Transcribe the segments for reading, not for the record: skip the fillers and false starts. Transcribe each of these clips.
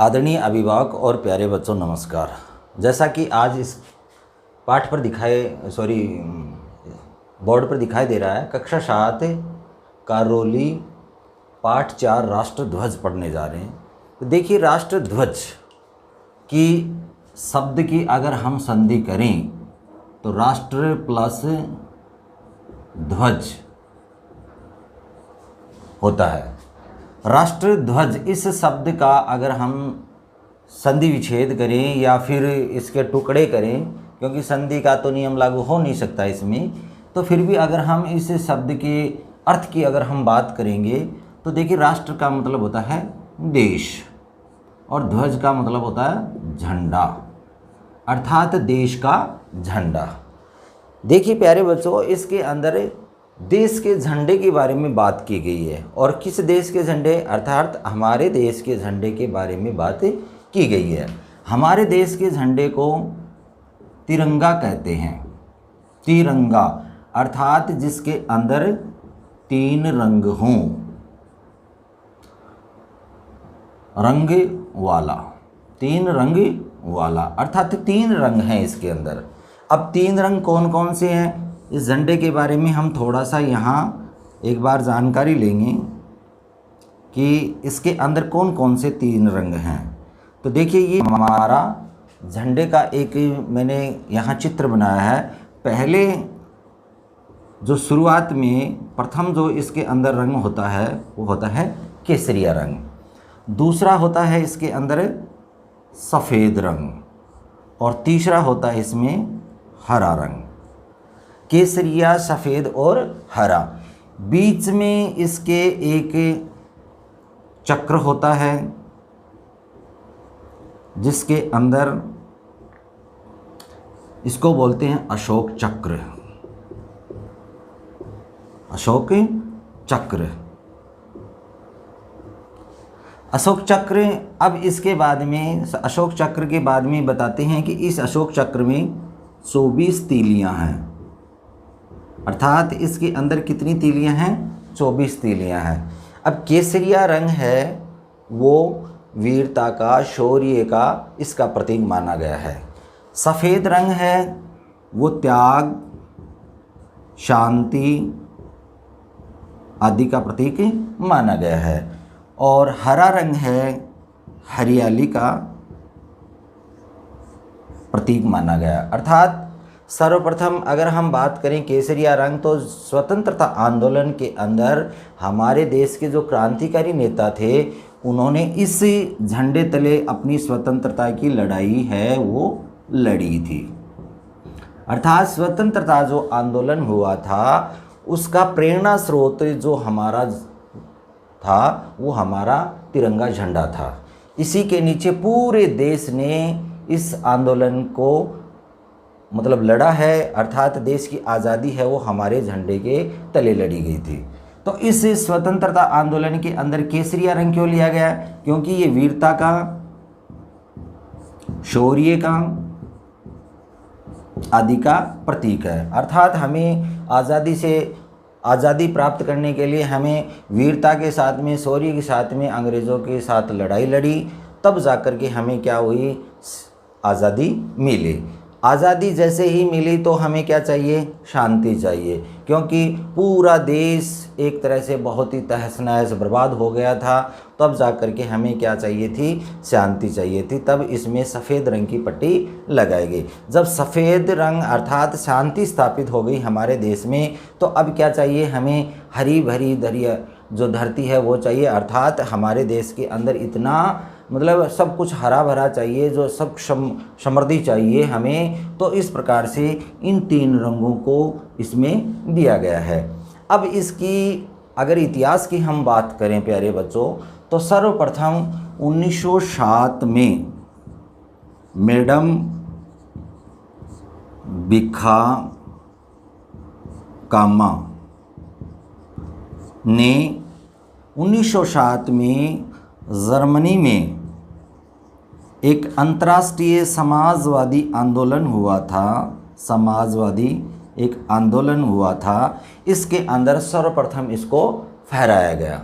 आदरणीय अभिभावक और प्यारे बच्चों नमस्कार। जैसा कि आज इस पाठ पर बोर्ड पर दिखाई दे रहा है, कक्षा 7 कारोली पाठ 4 राष्ट्रध्वज पढ़ने जा रहे हैं। तो देखिए, राष्ट्रध्वज की शब्द की अगर हम संधि करें तो राष्ट्र प्लस ध्वज होता है। राष्ट्रध्वज इस शब्द का अगर हम संधि विच्छेद करें या फिर इसके टुकड़े करें, क्योंकि संधि का तो नियम लागू हो नहीं सकता इसमें, तो फिर भी अगर हम इस शब्द के अर्थ की अगर हम बात करेंगे तो देखिए, राष्ट्र का मतलब होता है देश और ध्वज का मतलब होता है झंडा, अर्थात देश का झंडा। देखिए प्यारे बच्चों, इसके अंदर देश के झंडे के बारे में बात की गई है और किस देश के झंडे, अर्थात हमारे देश के झंडे के बारे में बात की गई है। हमारे देश के झंडे को तिरंगा कहते हैं। तिरंगा अर्थात जिसके अंदर 3 रंग हों, रंग वाला, 3 रंग वाला, अर्थात 3 रंग हैं इसके अंदर। अब 3 रंग कौन कौन से हैं, इस झंडे के बारे में हम थोड़ा सा यहाँ एक बार जानकारी लेंगे कि इसके अंदर कौन कौन से 3 रंग हैं। तो देखिए, ये हमारा झंडे का एक मैंने यहाँ चित्र बनाया है। पहले जो शुरुआत में प्रथम जो इसके अंदर रंग होता है वो होता है केसरिया रंग, दूसरा होता है इसके अंदर सफ़ेद रंग और तीसरा होता है इसमें हरा रंग। केसरिया, सफ़ेद और हरा। बीच में इसके एक चक्र होता है जिसके अंदर इसको बोलते हैं अशोक चक्र। अशोक चक्र, अशोक चक्र। अब इसके बाद में, अशोक चक्र के बाद में बताते हैं कि इस अशोक चक्र में 24 तीलियां हैं, अर्थात इसके अंदर कितनी तीलियां हैं, 24 तीलियां हैं। अब केसरिया रंग है वो वीरता का, शौर्य का, इसका प्रतीक माना गया है। सफ़ेद रंग है वो त्याग, शांति आदि का प्रतीक माना गया है और हरा रंग है हरियाली का प्रतीक माना गया। अर्थात सर्वप्रथम अगर हम बात करें केसरिया रंग, तो स्वतंत्रता आंदोलन के अंदर हमारे देश के जो क्रांतिकारी नेता थे उन्होंने इस झंडे तले अपनी स्वतंत्रता की लड़ाई है वो लड़ी थी। अर्थात स्वतंत्रता जो आंदोलन हुआ था उसका प्रेरणा स्रोत जो हमारा था वो हमारा तिरंगा झंडा था। इसी के नीचे पूरे देश ने इस आंदोलन को मतलब लड़ा है, अर्थात देश की आज़ादी है वो हमारे झंडे के तले लड़ी गई थी। तो इस स्वतंत्रता आंदोलन के अंदर केसरिया रंग क्यों लिया गया, क्योंकि ये वीरता का, शौर्य का आदि का प्रतीक है। अर्थात हमें आज़ादी प्राप्त करने के लिए हमें वीरता के साथ में, शौर्य के साथ में अंग्रेज़ों के साथ लड़ाई लड़ी, तब जाकर के हमें क्या हुई, आज़ादी मिली। आज़ादी जैसे ही मिली तो हमें क्या चाहिए, शांति चाहिए, क्योंकि पूरा देश एक तरह से बहुत ही तहस नहस बर्बाद हो गया था। तब जाकर के हमें क्या चाहिए थी, शांति चाहिए थी। तब इसमें सफ़ेद रंग की पट्टी लगाई गई। जब सफ़ेद रंग अर्थात शांति स्थापित हो गई हमारे देश में, तो अब क्या चाहिए, हमें हरी भरी दरिया जो धरती है वो चाहिए। अर्थात हमारे देश के अंदर इतना मतलब सब कुछ हरा भरा चाहिए, जो सब समृद्धि चाहिए हमें। तो इस प्रकार से इन 3 रंगों को इसमें दिया गया है। अब इसकी अगर इतिहास की हम बात करें प्यारे बच्चों, तो सर्वप्रथम 1907 में मैडम भिखा कामा ने 1907 में जर्मनी में एक अंतर्राष्ट्रीय समाजवादी आंदोलन हुआ था। समाजवादी एक आंदोलन हुआ था, इसके अंदर सर्वप्रथम इसको फहराया गया।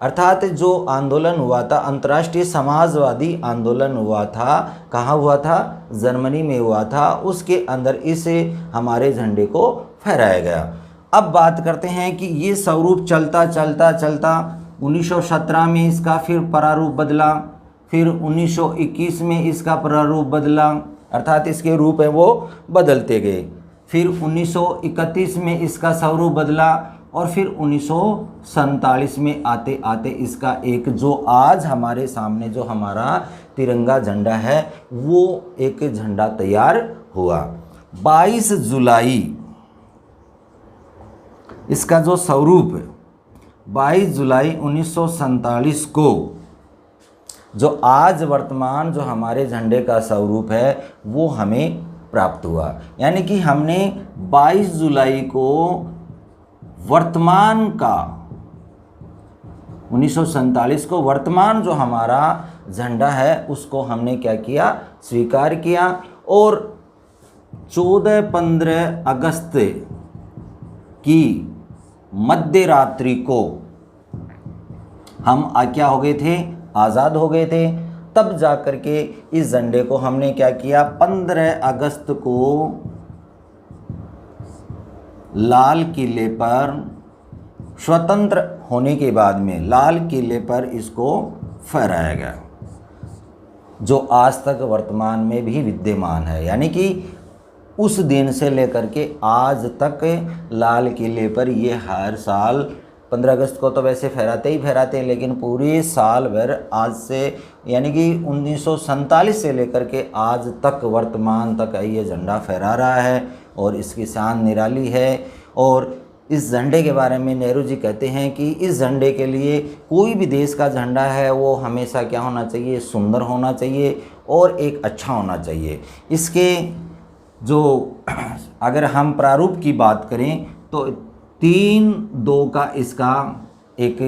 अर्थात जो आंदोलन हुआ था, अंतर्राष्ट्रीय समाजवादी आंदोलन हुआ था, कहाँ हुआ था? जर्मनी में हुआ था। उसके अंदर इस हमारे झंडे को फहराया गया। अब बात करते हैं कि ये स्वरूप चलता चलता चलता 1917 में इसका फिर प्रारूप बदला, फिर 1921 में इसका प्रारूप बदला, अर्थात इसके रूप है वो बदलते गए। फिर 1931 में इसका स्वरूप बदला और फिर 1947 में आते आते इसका एक जो आज हमारे सामने जो हमारा तिरंगा झंडा है वो एक झंडा तैयार हुआ। 22 जुलाई इसका जो स्वरूप है, 22 जुलाई 1947 को जो आज वर्तमान जो हमारे झंडे का स्वरूप है वो हमें प्राप्त हुआ। यानी कि हमने 22 जुलाई को वर्तमान का 1947 को वर्तमान जो हमारा झंडा है उसको हमने क्या किया? स्वीकार किया। और 14-15 अगस्त की मध्य रात्रि को हम क्या हो गए थे? आज़ाद हो गए थे। तब जाकर के इस झंडे को हमने क्या किया? 15 अगस्त को लाल किले पर, स्वतंत्र होने के बाद में लाल किले पर इसको फहराया गया, जो आज तक वर्तमान में भी विद्यमान है। यानी कि उस दिन से लेकर के आज तक लाल किले पर ये हर साल 15 अगस्त को तो वैसे फहराते हैं, लेकिन पूरे साल भर आज से यानी कि 1947 से लेकर के आज तक वर्तमान तक ये झंडा फहरा रहा है और इसकी शान निराली है। और इस झंडे के बारे में नेहरू जी कहते हैं कि इस झंडे के लिए कोई भी देश का झंडा है वो हमेशा क्या होना चाहिए? सुंदर होना चाहिए और एक अच्छा होना चाहिए। इसके जो अगर हम प्रारूप की बात करें तो 3-2 का इसका एक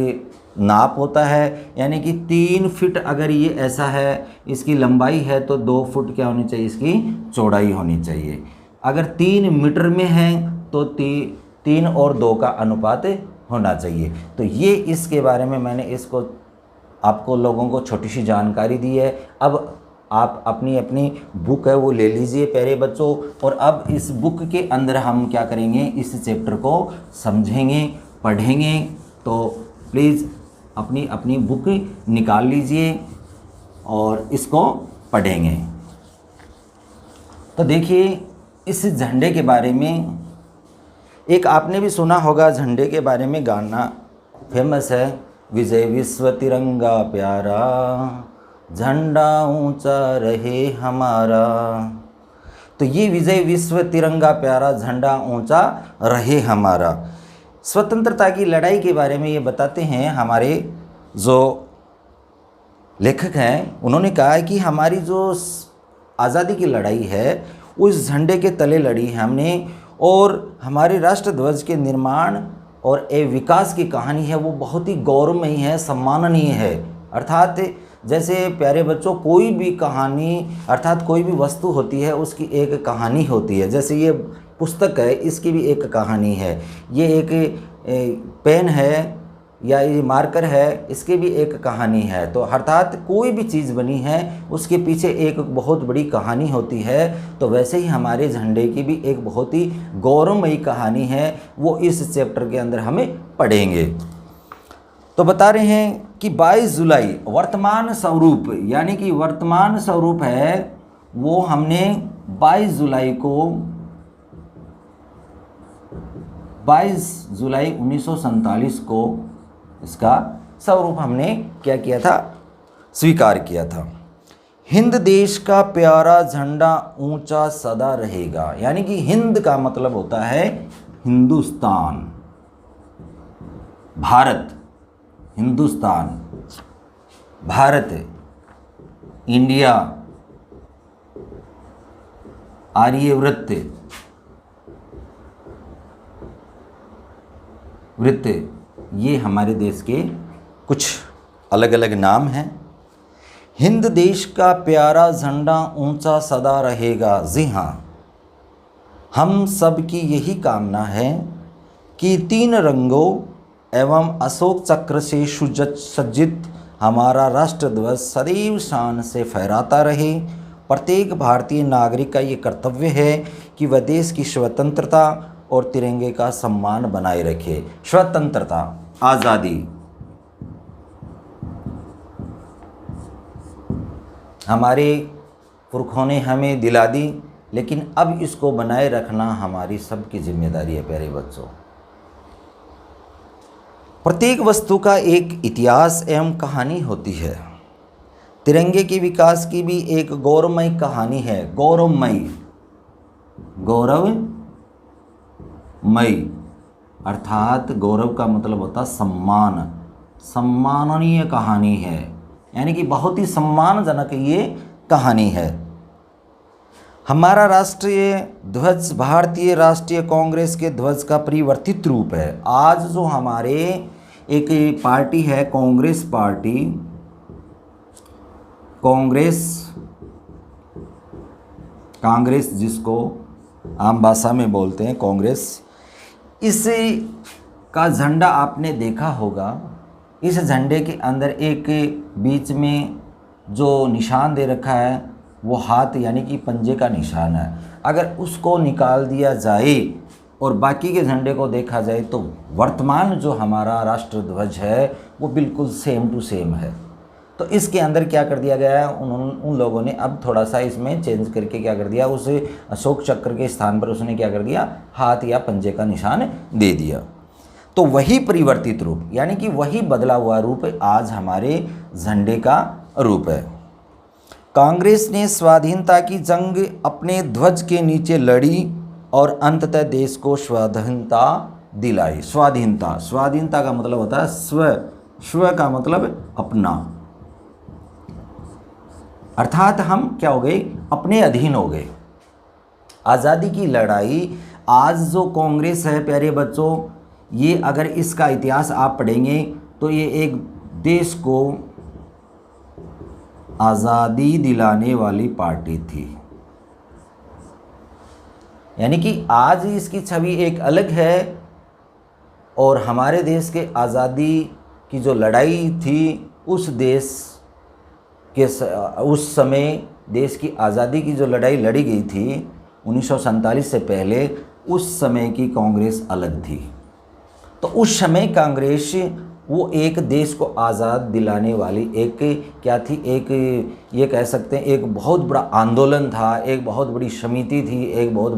नाप होता है। यानी कि 3 फीट अगर ये ऐसा है, इसकी लंबाई है तो 2 फुट क्या होनी चाहिए? इसकी चौड़ाई होनी चाहिए। अगर 3 मीटर में है तो 3 और 2 का अनुपात होना चाहिए। तो ये इसके बारे में मैंने इसको आपको लोगों को छोटी सी जानकारी दी है। अब आप अपनी अपनी बुक है वो ले लीजिए प्यारे बच्चों, और अब इस बुक के अंदर हम क्या करेंगे? इस चैप्टर को समझेंगे, पढ़ेंगे। तो प्लीज़ अपनी अपनी बुक निकाल लीजिए और इसको पढ़ेंगे। तो देखिए इस झंडे के बारे में एक आपने भी सुना होगा, झंडे के बारे में गाना फेमस है, विजय विश्व तिरंगा प्यारा, झंडा ऊंचा रहे हमारा। तो ये विजय विश्व तिरंगा प्यारा, झंडा ऊंचा रहे हमारा, स्वतंत्रता की लड़ाई के बारे में ये बताते हैं हमारे जो लेखक हैं। उन्होंने कहा है कि हमारी जो आज़ादी की लड़ाई है उस झंडे के तले लड़ी है हमने, और हमारे राष्ट्रध्वज के निर्माण और विकास की कहानी है वो बहुत ही गौरवमयी है, सम्माननीय है। अर्थात जैसे प्यारे बच्चों कोई भी कहानी अर्थात कोई भी वस्तु होती है उसकी एक कहानी होती है। जैसे ये पुस्तक है, इसकी भी एक कहानी है। ये एक पेन है या ये मार्कर है, इसकी भी एक कहानी है। तो अर्थात कोई भी चीज़ बनी है उसके पीछे एक बहुत बड़ी कहानी होती है। तो वैसे ही हमारे झंडे की भी एक बहुत ही गौरवमयी कहानी है, वो इस चैप्टर के अंदर हमें पढ़ेंगे। तो बता रहे हैं कि 22 जुलाई वर्तमान स्वरूप, यानी कि वर्तमान स्वरूप है वो हमने 22 जुलाई को 22 जुलाई 1947 को इसका स्वरूप हमने क्या किया था? स्वीकार किया था। हिंद देश का प्यारा झंडा ऊंचा सदा रहेगा। यानी कि हिंद का मतलब होता है हिंदुस्तान, भारत, हिंदुस्तान, भारत, इंडिया, आर्यव्रत, वृत्त, ये हमारे देश के कुछ अलग अलग नाम हैं। हिंद देश का प्यारा झंडा ऊंचा सदा रहेगा। जी हाँ, हम सब की यही कामना है कि 3 रंगों एवं अशोक चक्र से सुसज्जित हमारा राष्ट्र ध्वज सदैव शान से फहराता रहे। प्रत्येक भारतीय नागरिक का ये कर्तव्य है कि वह देश की स्वतंत्रता और तिरंगे का सम्मान बनाए रखे। स्वतंत्रता, आज़ादी, हमारे पुरखों ने हमें दिला दी, लेकिन अब इसको बनाए रखना हमारी सबकी जिम्मेदारी है। प्यारे बच्चों, प्रत्येक वस्तु का एक इतिहास एवं कहानी होती है। तिरंगे के विकास की भी एक गौरवमयी कहानी है। गौरवमयी, गौरवमयी अर्थात गौरव का मतलब होता है सम्मान, सम्माननीय कहानी है, यानी कि बहुत ही सम्मानजनक ये कहानी है। हमारा राष्ट्रीय ध्वज भारतीय राष्ट्रीय कांग्रेस के ध्वज का परिवर्तित रूप है। आज जो हमारे एक पार्टी है कांग्रेस पार्टी, कांग्रेस जिसको आम भाषा में बोलते हैं कांग्रेस, इस का झंडा आपने देखा होगा। इस झंडे के अंदर एक बीच में जो निशान दे रखा है वो हाथ यानी कि पंजे का निशान है। अगर उसको निकाल दिया जाए और बाकी के झंडे को देखा जाए तो वर्तमान जो हमारा राष्ट्र ध्वज है वो बिल्कुल सेम टू सेम है। तो इसके अंदर क्या कर दिया गया है, उन लोगों ने अब थोड़ा सा इसमें चेंज करके क्या कर दिया, उस अशोक चक्र के स्थान पर उसने क्या कर दिया, हाथ या पंजे का निशान दे दिया। तो वही परिवर्तित रूप यानी कि वही बदला हुआ रूप आज हमारे झंडे का रूप है। कांग्रेस ने स्वाधीनता की जंग अपने ध्वज के नीचे लड़ी और अंततः देश को स्वाधीनता दिलाई। स्वाधीनता, स्वाधीनता का मतलब होता है स्व, स्व का मतलब अपना, अर्थात हम क्या हो गए, अपने अधीन हो गए। आज़ादी की लड़ाई आज जो कांग्रेस है प्यारे बच्चों, ये अगर इसका इतिहास आप पढ़ेंगे तो ये एक देश को आज़ादी दिलाने वाली पार्टी थी। यानी कि आज इसकी छवि एक अलग है और हमारे देश के आज़ादी की जो लड़ाई थी उस देश के उस समय देश की आज़ादी की जो लड़ाई लड़ी गई थी 1947 से पहले, उस समय की कांग्रेस अलग थी। तो उस समय कांग्रेस वो एक देश को आज़ाद दिलाने वाली एक क्या थी, एक ये कह सकते हैं एक बहुत बड़ा आंदोलन था, एक बहुत बड़ी समिति थी, एक बहुत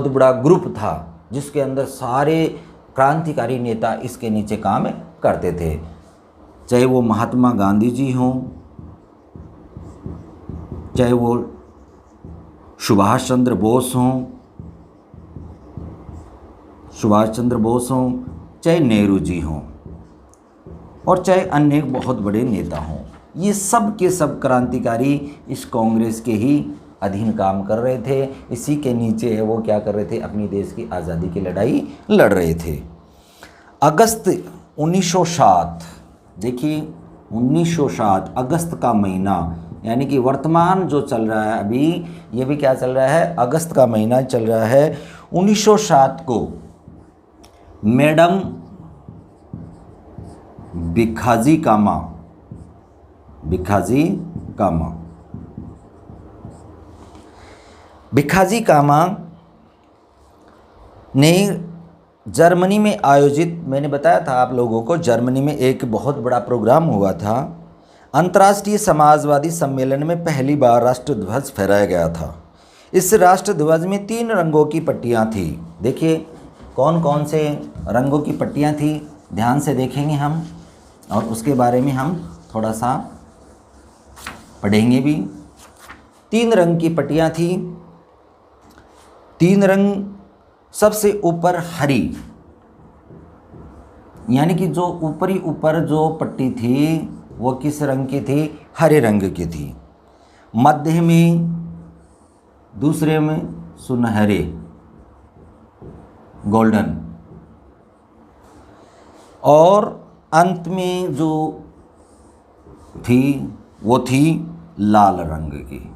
बड़ा ग्रुप था जिसके अंदर सारे क्रांतिकारी नेता इसके नीचे काम करते थे। चाहे वो महात्मा गांधी जी हों, चाहे वो सुभाष चंद्र बोस हों, चाहे नेहरू जी हों और चाहे अन्य बहुत बड़े नेता हों, ये सब के सब क्रांतिकारी इस कांग्रेस के ही अधीन काम कर रहे थे। इसी के नीचे वो क्या कर रहे थे, अपनी देश की आज़ादी की लड़ाई लड़ रहे थे। अगस्त 1907, देखिए 1907 अगस्त का महीना, यानी कि वर्तमान जो चल रहा है अभी, ये भी क्या चल रहा है, अगस्त का महीना चल रहा है। 1907 को मैडम भिखाजी कामा ने जर्मनी में आयोजित, मैंने बताया था आप लोगों को, जर्मनी में एक बहुत बड़ा प्रोग्राम हुआ था। अंतर्राष्ट्रीय समाजवादी सम्मेलन में पहली बार राष्ट्र ध्वज फहराया गया था। इस राष्ट्र ध्वज में 3 रंगों की पट्टियां थी। देखिए कौन कौन से रंगों की पट्टियां थी, ध्यान से देखेंगे हम और उसके बारे में हम थोड़ा सा पढ़ेंगे भी। 3 रंग की पट्टियां थी। 3 रंग, सबसे ऊपर हरी, यानी कि जो ऊपर जो पट्टी थी वो किस रंग की थी, हरे रंग की थी। मध्य में, दूसरे में सुनहरे गोल्डन, और अंत में जो थी वो थी लाल रंग की,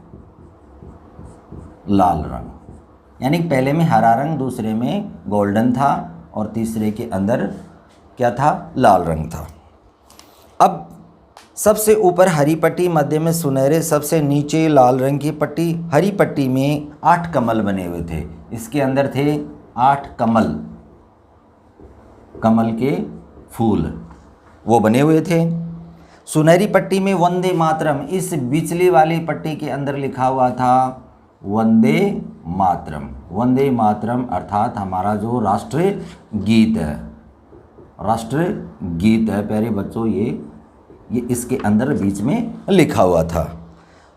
लाल रंग। यानी पहले में हरा रंग, दूसरे में गोल्डन था और तीसरे के अंदर क्या था, लाल रंग था। अब सबसे ऊपर हरी पट्टी, मध्य में सुनहरे, सबसे नीचे लाल रंग की पट्टी। हरी पट्टी में 8 कमल बने हुए थे, इसके अंदर थे 8 कमल, कमल के फूल वो बने हुए थे। सुनहरी पट्टी में वंदे मातरम, इस बिचली वाली पट्टी के अंदर लिखा हुआ था वंदे मातरम। वंदे मातरम अर्थात हमारा जो राष्ट्रीय गीत है, राष्ट्रीय गीत है प्यारे बच्चों, ये इसके अंदर बीच में लिखा हुआ था।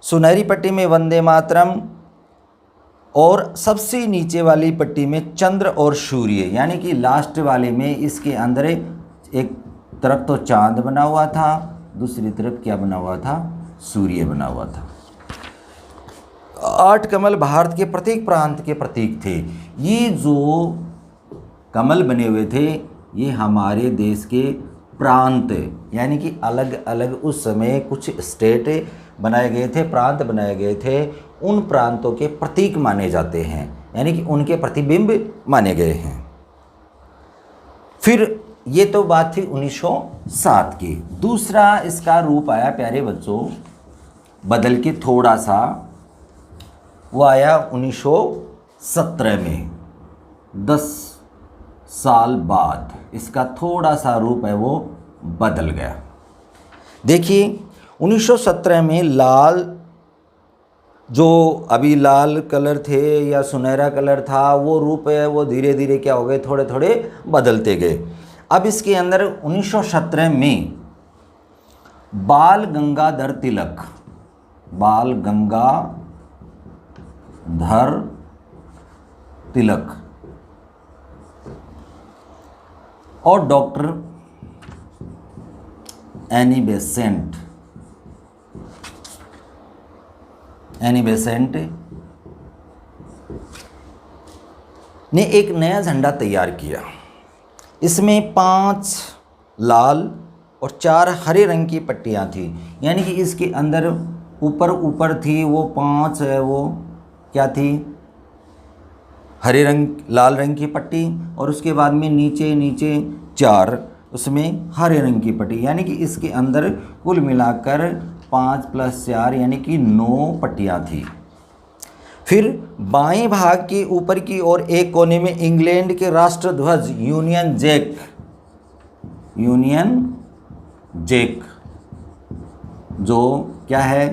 सुनहरी पट्टी में वंदे मातरम और सबसे नीचे वाली पट्टी में चंद्र और सूर्य, यानी कि लास्ट वाले में इसके अंदर एक तरफ तो चांद बना हुआ था, दूसरी तरफ क्या बना हुआ था, सूर्य बना हुआ था। 8 कमल भारत के प्रत्येक प्रांत के प्रतीक थे। ये जो कमल बने हुए थे ये हमारे देश के प्रांत, यानी कि अलग अलग उस समय कुछ स्टेट बनाए गए थे, प्रांत बनाए गए थे, उन प्रांतों के प्रतीक माने जाते हैं, यानी कि उनके प्रतिबिंब माने गए हैं। फिर ये तो बात थी 1907 की। दूसरा इसका रूप आया प्यारे बच्चों बदल के थोड़ा सा, वो आया 1917 में, 10 साल बाद इसका थोड़ा सा रूप है वो बदल गया। देखिए 1917 में लाल, जो अभी लाल कलर थे या सुनहरा कलर था, वो रूप है वो धीरे धीरे क्या हो गए, थोड़े थोड़े बदलते गए। अब इसके अंदर 1917 में बाल गंगाधर तिलक, बाल गंगाधर तिलक और डॉक्टर एनी बेसेंट ने एक नया झंडा तैयार किया। इसमें 5 लाल और 4 हरे रंग की पट्टियां थी, यानी कि इसके अंदर ऊपर थी वो 5 है, वो क्या थी, हरे रंग लाल रंग की पट्टी, और उसके बाद में नीचे 4 उसमें हरे रंग की पट्टी, यानी कि इसके अंदर कुल मिलाकर 5 + 4 यानी कि 9 पट्टियाँ थी। फिर बाएं भाग के ऊपर की ओर एक कोने में इंग्लैंड के राष्ट्र ध्वज यूनियन जैक जो क्या है,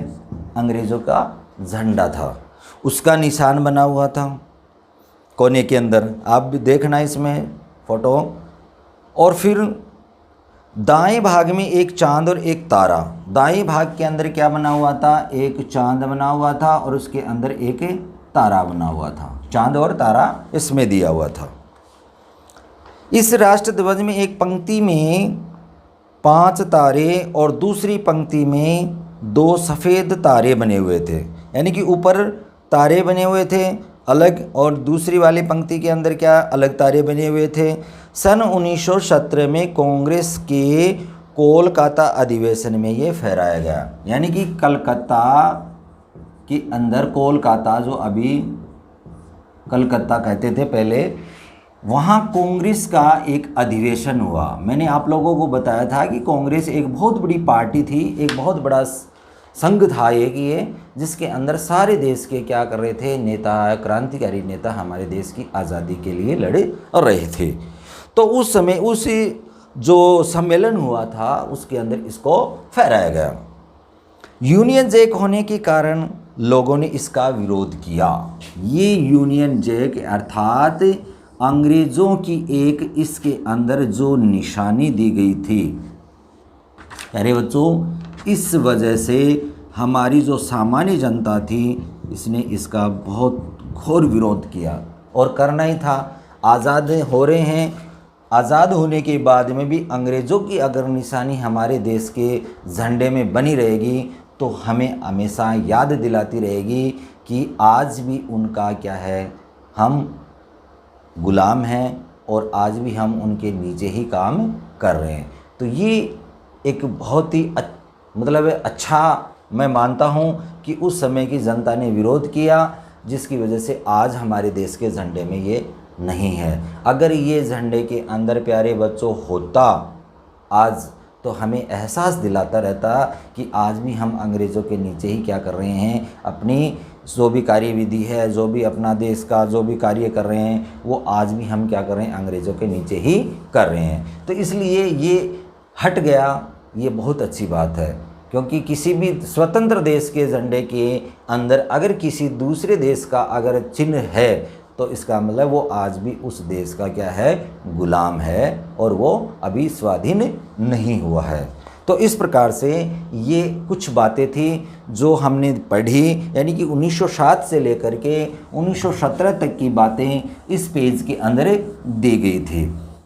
अंग्रेज़ों का झंडा था, उसका निशान बना हुआ था कोने के अंदर, आप भी देखना इसमें फोटो। और फिर दाएं भाग में एक चांद और एक तारा, दाएं भाग के अंदर क्या बना हुआ था, एक चांद बना हुआ था और उसके अंदर एक तारा बना हुआ था, चांद और तारा इसमें दिया हुआ था। इस राष्ट्र ध्वज में एक पंक्ति में 5 तारे और दूसरी पंक्ति में 2 सफ़ेद तारे बने हुए थे, यानी कि ऊपर तारे बने हुए थे अलग और दूसरी वाली पंक्ति के अंदर क्या अलग तारे बने हुए थे। सन 1917 में कांग्रेस के कोलकाता अधिवेशन में ये फहराया गया, यानी कि कलकत्ता के अंदर, कोलकाता जो अभी कलकत्ता कहते थे पहले, वहाँ कांग्रेस का एक अधिवेशन हुआ। मैंने आप लोगों को बताया था कि कांग्रेस एक बहुत बड़ी पार्टी थी, एक बहुत बड़ा संघ था ये जिसके अंदर सारे देश के क्या कर रहे थे, नेता, क्रांतिकारी नेता हमारे देश की आज़ादी के लिए लड़ रहे थे। तो उस समय उस जो सम्मेलन हुआ था उसके अंदर इसको फहराया गया। यूनियन जैक होने के कारण लोगों ने इसका विरोध किया। ये यूनियन जैक अर्थात अंग्रेज़ों की एक इसके अंदर जो निशानी दी गई थी, अरे बच्चों, इस वजह से हमारी जो सामान्य जनता थी इसने इसका बहुत घोर विरोध किया और करना ही था। आज़ाद हो रहे हैं, आज़ाद होने के बाद में भी अंग्रेज़ों की अगर निशानी हमारे देश के झंडे में बनी रहेगी तो हमें हमेशा याद दिलाती रहेगी कि आज भी उनका क्या है, हम गुलाम हैं और आज भी हम उनके नीचे ही काम कर रहे हैं। तो ये एक बहुत ही मतलब अच्छा मैं मानता हूँ कि उस समय की जनता ने विरोध किया, जिसकी वजह से आज हमारे देश के झंडे में ये नहीं है। अगर ये झंडे के अंदर प्यारे बच्चों होता आज, तो हमें एहसास दिलाता रहता कि आज भी हम अंग्रेज़ों के नीचे ही क्या कर रहे हैं, अपनी जो भी कार्यविधि है, जो भी अपना देश का जो भी कार्य कर रहे हैं, वो आज भी हम क्या कर रहे हैं, अंग्रेज़ों के नीचे ही कर रहे हैं। तो इसलिए ये हट गया, ये बहुत अच्छी बात है। क्योंकि किसी भी स्वतंत्र देश के झंडे के अंदर अगर किसी दूसरे देश का अगर चिन्ह है, तो इसका मतलब वो आज भी उस देश का क्या है, गुलाम है, और वो अभी स्वाधीन नहीं हुआ है। तो इस प्रकार से ये कुछ बातें थी जो हमने पढ़ी, यानी कि 1907 से लेकर के 1917 तक की बातें इस पेज के अंदर दी गई थी।